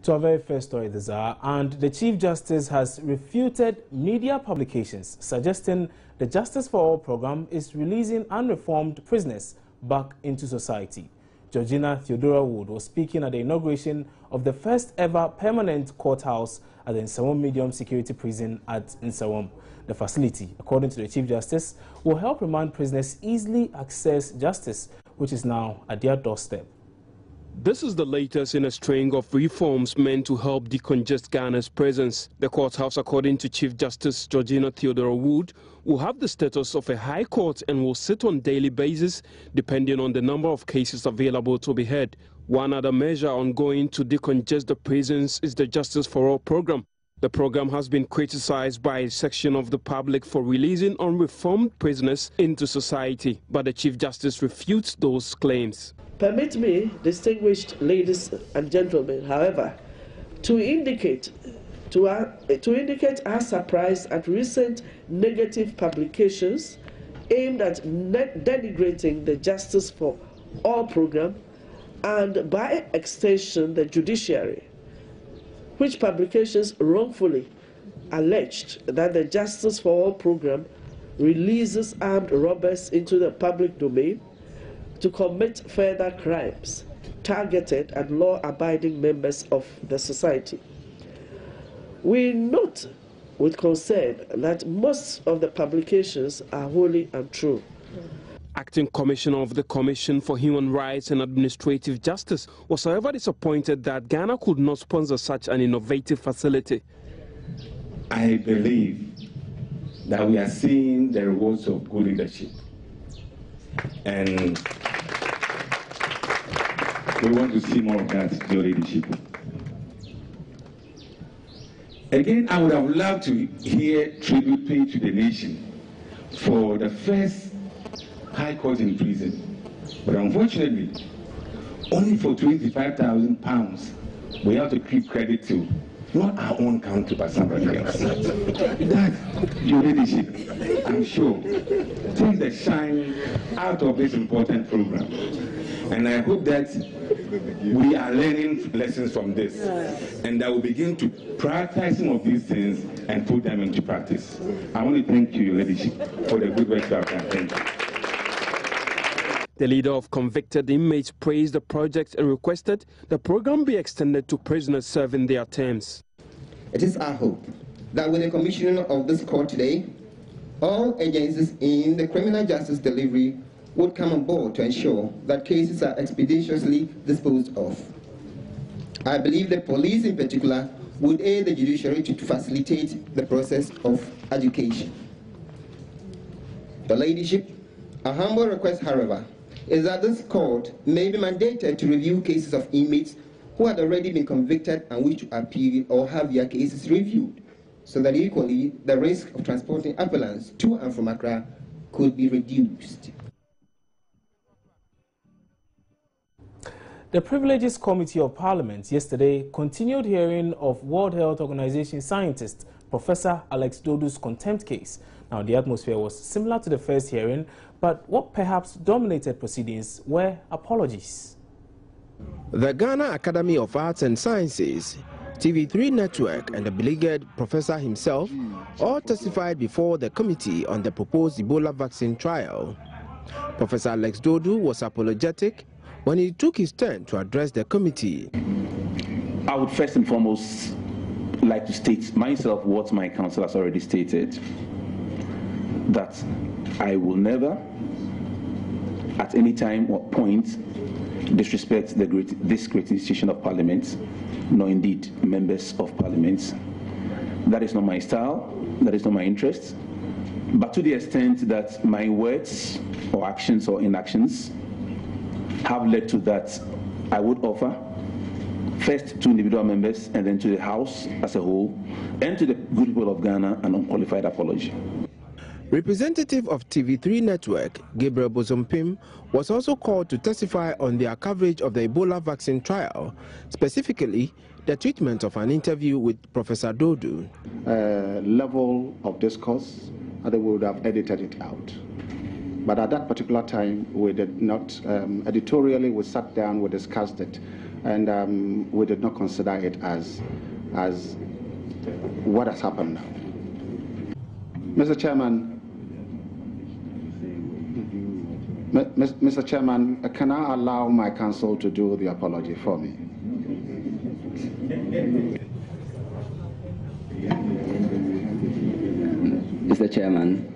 To our very first story this hour, and the Chief Justice has refuted media publications suggesting the Justice for All program is releasing unreformed prisoners back into society. Georgina Theodora Wood was speaking at the inauguration of the first ever permanent courthouse at the Nsawam medium security prison at Nsawam. The facility, according to the Chief Justice, will help remand prisoners easily access justice, which is now at their doorstep. This is the latest in a string of reforms meant to help decongest Ghana's prisons. The courthouse, according to Chief Justice Georgina Theodora Wood, will have the status of a high court and will sit on daily basis depending on the number of cases available to be heard. One other measure ongoing to decongest the prisons is the Justice for All program. The program has been criticized by a section of the public for releasing unreformed prisoners into society, but the Chief Justice refutes those claims. Permit me, distinguished ladies and gentlemen, however, to indicate our surprise at recent negative publications aimed at denigrating the Justice for All program and, by extension, the judiciary, which publications wrongfully alleged that the Justice for All program releases armed robbers into the public domain to commit further crimes targeted at law-abiding members of the society. We note with concern that most of the publications are wholly untrue. Acting Commissioner of the Commission for Human Rights and Administrative Justice was however disappointed that Ghana could not sponsor such an innovative facility. I believe that we are seeing the rewards of good leadership, and we want to see more of that, your leadership. Again, I would have loved to hear tribute paid to the nation for the first high court in prison, but unfortunately, only for £25,000, we have to keep credit to not our own country, but somebody else. That, your leadership, I'm sure, take the shine out of this important program. And I hope that we are learning lessons from this, and that we'll begin to prioritize some of these things and put them into practice. I want to thank you, your leadership, for the good work you have done. Thank you. The leader of convicted inmates praised the project and requested the program be extended to prisoners serving their terms. It is our hope that with the commissioning of this court today, all agencies in the criminal justice delivery would come on board to ensure that cases are expeditiously disposed of. I believe the police in particular would aid the judiciary to facilitate the process of education. The leadership, a humble request, however, is that this court may be mandated to review cases of inmates who had already been convicted and wish to appeal or have their cases reviewed, so that equally the risk of transporting appellants to and from Accra could be reduced. The Privileges Committee of Parliament yesterday continued hearing of World Health Organization scientist Professor Alex Dodu's contempt case. Now, the atmosphere was similar to the first hearing, but what perhaps dominated proceedings were apologies. The Ghana Academy of Arts and Sciences, TV3 Network, and the beleaguered professor himself all testified before the committee on the proposed Ebola vaccine trial. Professor Alex Dodu was apologetic when he took his turn to address the committee. I would first and foremost like to state myself what my counsel has already stated, that I will never at any time or point disrespect this great institution of Parliament, nor indeed members of Parliament. That is not my style, that is not my interest. But to the extent that my words or actions or inactions have led to that, I would offer first to individual members and then to the House as a whole and to the good people of Ghana an unqualified apology. Representative of TV3 Network, Gabriel Bozompim, was also called to testify on their coverage of the Ebola vaccine trial, specifically the treatment of an interview with Professor Dodu. Level of discourse, they would have edited it out. But at that particular time, we did not, editorially, we sat down, we discussed it. and we did not consider it as what has happened now. Mr. Chairman, Mr. Chairman, can I allow my counsel to do the apology for me? Mr. Chairman,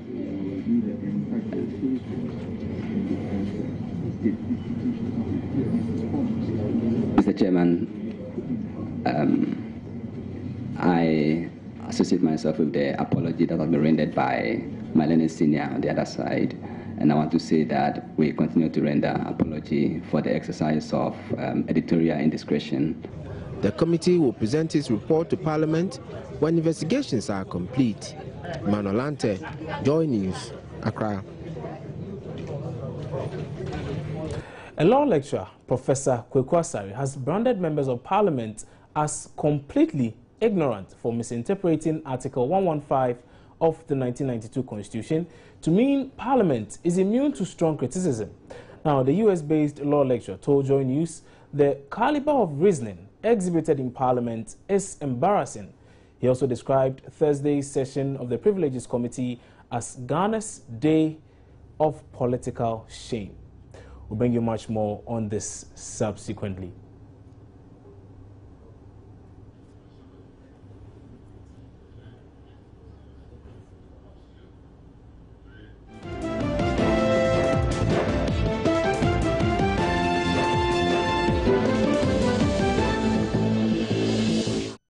I associate myself with the apology that has been rendered by my learned senior on the other side, and I want to say that we continue to render apology for the exercise of editorial indiscretion. The committee will present its report to Parliament when investigations are complete. Emmanuel, Joy News, Accra. A law lecturer, Professor Courthouse, has branded members of Parliament as completely ignorant for misinterpreting Article 115 of the 1992 Constitution to mean Parliament is immune to strong criticism. Now, the US-based law lecturer told Joy News the caliber of reasoning exhibited in Parliament is embarrassing. He also described Thursday's session of the Privileges Committee as Ghana's day of political shame. We'll bring you much more on this subsequently.